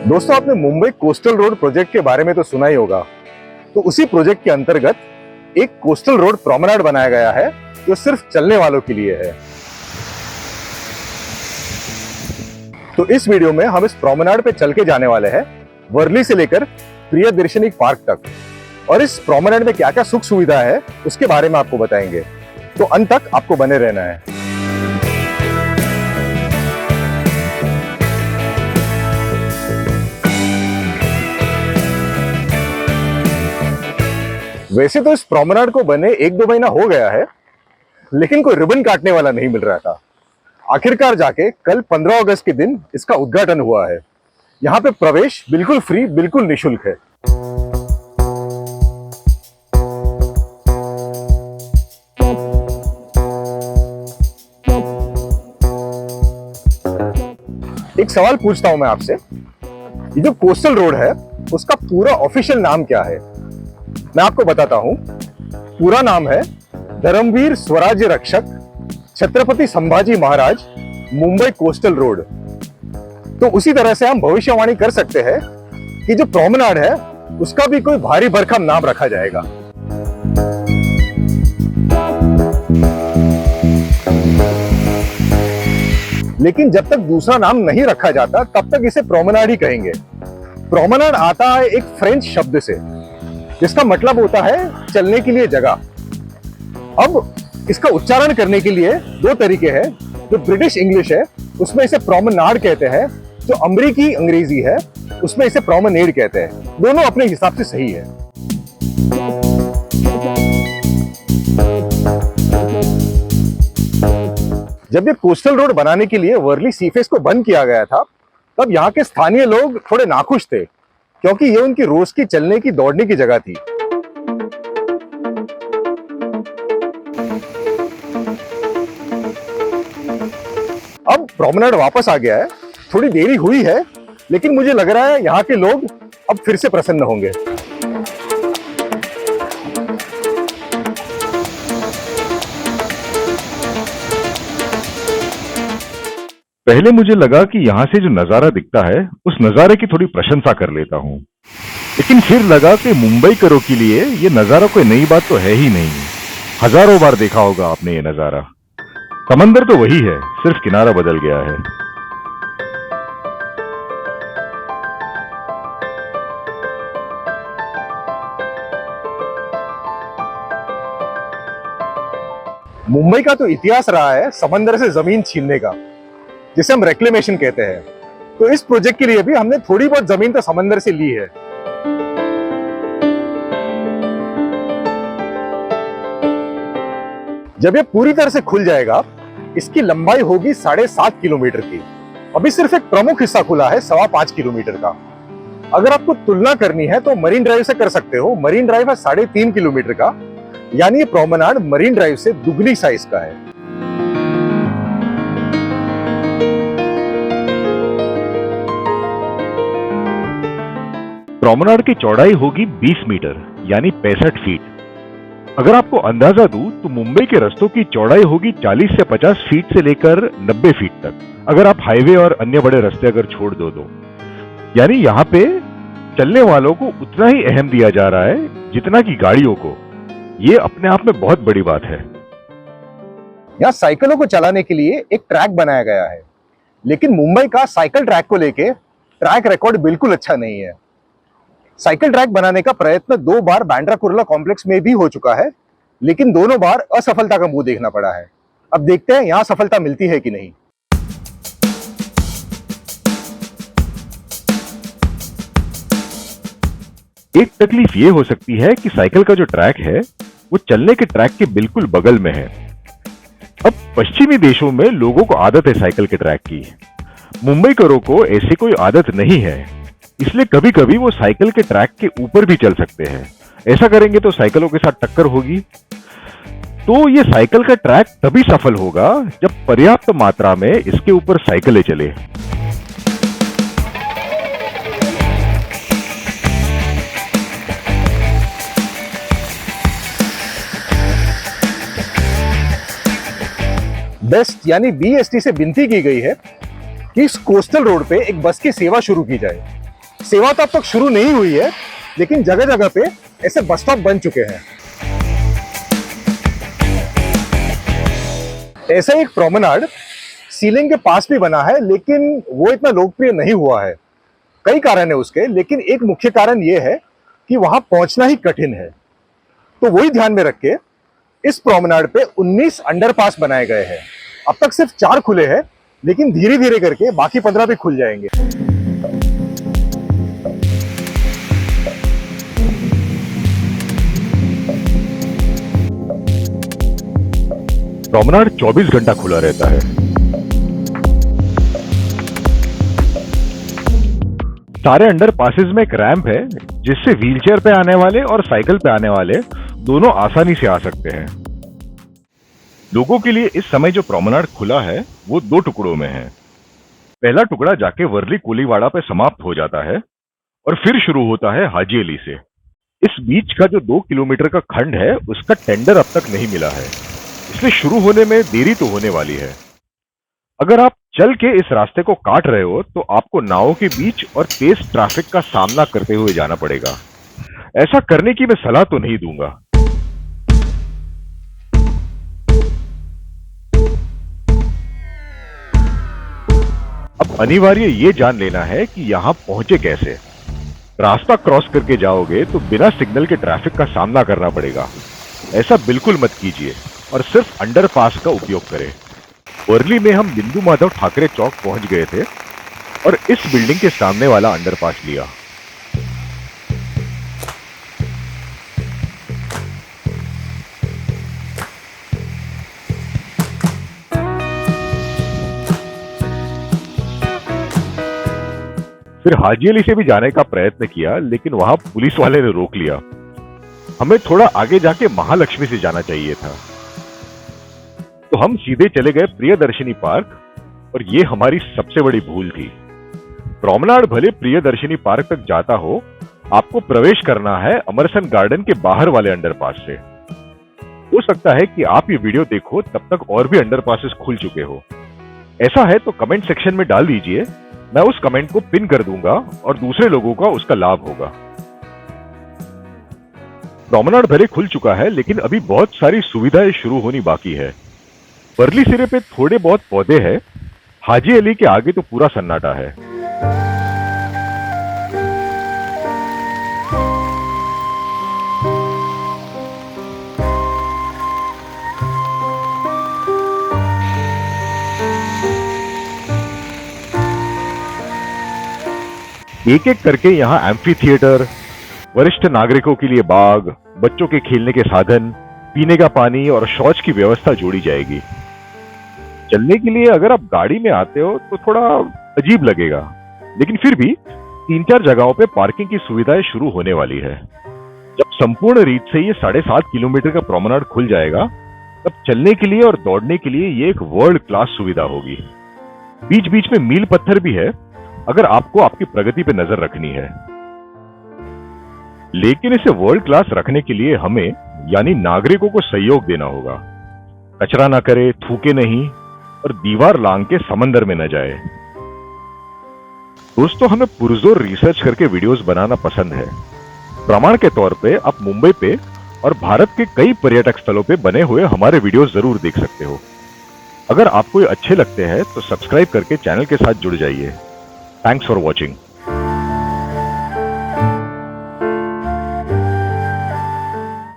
दोस्तों, आपने Mumbai coastal road project के बारे में तो सुना ही होगा। तो उसी प्रोजेक्ट के अंतर्गत एक कोस्टल रोड प्रोमेनाड बनाया गया है जो सिर्फ चलने वालों के लिए है। तो इस वीडियो में हम इस प्रोमेनाड पे चल के जाने वाले हैं वर्ली से लेकर प्रियदर्शनी पार्क तक, और इस प्रोमेनाड में क्या क्या सुख सुविधा है उसके बारे में आपको बताएंगे। तो अंत तक आपको बने रहना है। वैसे तो इस प्रोमेनाड को बने 1-2 महीना हो गया है, लेकिन कोई रिबन काटने वाला नहीं मिल रहा था। आखिरकार जाके कल 15 अगस्त के दिन इसका उद्घाटन हुआ है। यहाँ पे प्रवेश बिल्कुल फ्री, बिल्कुल निःशुल्क है। एक सवाल पूछता हूं मैं आपसे, ये जो कोस्टल रोड है उसका पूरा ऑफिशियल नाम क्या है? मैं आपको बताता हूं। पूरा नाम है धर्मवीर स्वराज्य रक्षक छत्रपति संभाजी महाराज मुंबई कोस्टल रोड। तो उसी तरह से हम भविष्यवाणी कर सकते हैं कि जो प्रोमेनाड है उसका भी कोई भारी भरकम नाम रखा जाएगा। लेकिन जब तक दूसरा नाम नहीं रखा जाता तब तक इसे प्रोमेनाड ही कहेंगे। प्रोमेनाड आता है एक फ्रेंच शब्द से जिसका मतलब होता है चलने के लिए जगह। अब इसका उच्चारण करने के लिए दो तरीके हैं। जो ब्रिटिश इंग्लिश है उसमें इसे प्रोमेनाड कहते हैं, जो अमेरिकी अंग्रेजी है उसमें इसे प्रोमेनेड कहते हैं। दोनों अपने हिसाब से सही है। जब ये कोस्टल रोड बनाने के लिए वर्ली सीफेस को बंद किया गया था तब यहाँ के स्थानीय लोग थोड़े नाखुश थे, क्योंकि ये उनकी रोज की चलने की दौड़ने की जगह थी। अब प्रोमेनाड वापस आ गया है। थोड़ी देरी हुई है, लेकिन मुझे लग रहा है यहाँ के लोग अब फिर से प्रसन्न होंगे। पहले मुझे लगा कि यहाँ से जो नजारा दिखता है उस नजारे की थोड़ी प्रशंसा कर लेता हूँ, लेकिन फिर लगा कि मुंबई करो के लिए ये नजारा कोई नई बात तो है ही नहीं। हजारों बार देखा होगा आपने ये नजारा। समंदर तो वही है, सिर्फ किनारा बदल गया है। मुंबई का तो इतिहास रहा है समंदर से जमीन छीनने का, जिसे हम रेक्लेमेशन कहते हैं। तो इस प्रोजेक्ट के लिए भी हमने थोड़ी बहुत जमीन तो समंदर से ली है। जब ये पूरी तरह से खुल जाएगा इसकी लंबाई होगी 7.5 किलोमीटर की। अभी सिर्फ एक प्रमुख हिस्सा खुला है 5.25 किलोमीटर का। अगर आपको तुलना करनी है तो मरीन ड्राइव से कर सकते हो। मरीन ड्राइव है 3.5 किलोमीटर का, यानी ये प्रोमेनाड मरीन ड्राइव से दुगनी साइज का है। प्रोमेनाड की चौड़ाई होगी 20 मीटर यानी 65 फीट। अगर आपको अंदाजा दूं तो मुंबई के रास्तों की चौड़ाई होगी 40 से 50 फीट से लेकर 90 फीट तक, अगर आप हाईवे और अन्य बड़े रास्ते अगर छोड़ दो तो। यानी यहाँ पे चलने वालों को उतना ही अहम दिया जा रहा है जितना कि गाड़ियों को। ये अपने आप में बहुत बड़ी बात है। यहाँ साइकिलों को चलाने के लिए एक ट्रैक बनाया गया है, लेकिन मुंबई का साइकिल ट्रैक को लेके ट्रैक रिकॉर्ड बिल्कुल अच्छा नहीं है। साइकिल ट्रैक बनाने का प्रयत्न 2 बार बांद्रा कुर्ला कॉम्प्लेक्स में भी हो चुका है, लेकिन दोनों बार असफलता का मुंह देखना पड़ा है। अब देखते हैं यहाँ सफलता मिलती है कि नहीं। एक तकलीफ ये हो सकती है कि साइकिल का जो ट्रैक है वो चलने के ट्रैक के बिल्कुल बगल में है। अब पश्चिमी देशों में लोगों को आदत है साइकिल के ट्रैक की। मुंबई करो को ऐसी कोई आदत नहीं है, इसलिए कभी कभी वो साइकिल के ट्रैक के ऊपर भी चल सकते हैं। ऐसा करेंगे तो साइकिलों के साथ टक्कर होगी। तो ये साइकिल का ट्रैक तभी सफल होगा जब पर्याप्त मात्रा में इसके ऊपर साइकिलें चले। बेस्ट यानी BST से विनती की गई है कि इस कोस्टल रोड पे एक बस की सेवा शुरू की जाए। सेवा तो अब तक शुरू नहीं हुई है, लेकिन जगह जगह पे ऐसे बस स्टॉप बन चुके हैं। ऐसा एक प्रोमेनाड सीलिंग के पास भी बना है, लेकिन वो इतना लोकप्रिय नहीं हुआ है। कई कारण है उसके, लेकिन एक मुख्य कारण ये है कि वहां पहुंचना ही कठिन है। तो वही ध्यान में रख के इस प्रोमेनाड पे 19 अंडरपास बनाए गए हैं। अब तक सिर्फ 4 खुले हैं, लेकिन धीरे धीरे करके बाकी 15 भी खुल जाएंगे। प्रोमेनाड 24 घंटा खुला रहता है। सारे अंडर पासेस में एक रैंप है, जिससे व्हीलचेयर पे आने वाले और साइकिल पे आने वाले दोनों आसानी से आ सकते हैं। लोगों के लिए इस समय जो प्रोमेनाड खुला है वो 2 टुकड़ों में है। पहला टुकड़ा जाके वर्ली कोलीवाड़ा पे समाप्त हो जाता है और फिर शुरू होता है हाजी अली से। इस बीच का जो 2 किलोमीटर का खंड है उसका टेंडर अब तक नहीं मिला है, इसलिए शुरू होने में देरी तो होने वाली है। अगर आप चल के इस रास्ते को काट रहे हो तो आपको नावों के बीच और तेज ट्रैफिक का सामना करते हुए जाना पड़ेगा। ऐसा करने की मैं सलाह तो नहीं दूंगा। अब अनिवार्य ये जान लेना है कि यहां पहुंचे कैसे। रास्ता क्रॉस करके जाओगे तो बिना सिग्नल के ट्रैफिक का सामना करना पड़ेगा। ऐसा बिल्कुल मत कीजिए और सिर्फ अंडरपास का उपयोग करें। वर्ली में हम बिंदु माधव ठाकरे चौक पहुंच गए थे और इस बिल्डिंग के सामने वाला अंडरपास लिया। फिर हाजी अली से भी जाने का प्रयत्न किया, लेकिन वहां पुलिस वाले ने रोक लिया। हमें थोड़ा आगे जाके महालक्ष्मी से जाना चाहिए था, तो हम सीधे चले गए प्रियदर्शनी पार्क, और ये हमारी सबसे बड़ी भूल थी। प्रोमेनाड भले प्रियदर्शनी पार्क तक जाता हो, आपको प्रवेश करना है अमरसन गार्डन के बाहर वाले अंडरपास से। हो सकता है कि आप ये वीडियो देखो तब तक और भी अंडरपासेस खुल चुके हो। ऐसा है तो कमेंट सेक्शन में डाल दीजिए, मैं उस कमेंट को पिन कर दूंगा और दूसरे लोगों का उसका लाभ होगा। प्रोमेनाड भले खुल चुका है, लेकिन अभी बहुत सारी सुविधाएं शुरू होनी बाकी है। वर्ली सिरे पे थोड़े बहुत पौधे हैं, हाजी अली के आगे तो पूरा सन्नाटा है। एक एक करके यहाँ एम्फी थिएटर, वरिष्ठ नागरिकों के लिए बाग, बच्चों के खेलने के साधन, पीने का पानी और शौच की व्यवस्था जोड़ी जाएगी। चलने के लिए अगर आप गाड़ी में आते हो तो थोड़ा अजीब लगेगा, लेकिन फिर भी 3-4 जगहों पे पार्किंग की सुविधाएं शुरू होने वाली है। जब संपूर्ण रीत से ये 7.5 किलोमीटर का प्रोमेनाड खुल जाएगा, तब चलने के लिए और दौड़ने के लिए ये एक वर्ल्ड क्लास सुविधा होगी। बीच बीच में मील पत्थर भी है, अगर आपको आपकी प्रगति पे नजर रखनी है। लेकिन इसे वर्ल्ड क्लास रखने के लिए हमें यानी नागरिकों को सहयोग देना होगा। कचरा ना करे, थूके नहीं और दीवार लांग के समंदर में न जाए। दोस्तों, हमें पुरजोर रिसर्च करके वीडियोस बनाना पसंद है। प्रमाण के तौर पे आप मुंबई पे और भारत के कई पर्यटक स्थलों पे बने हुए हमारे वीडियोस जरूर देख सकते हो। अगर आपको ये अच्छे लगते हैं तो सब्सक्राइब करके चैनल के साथ जुड़ जाइए। Thanks for watching.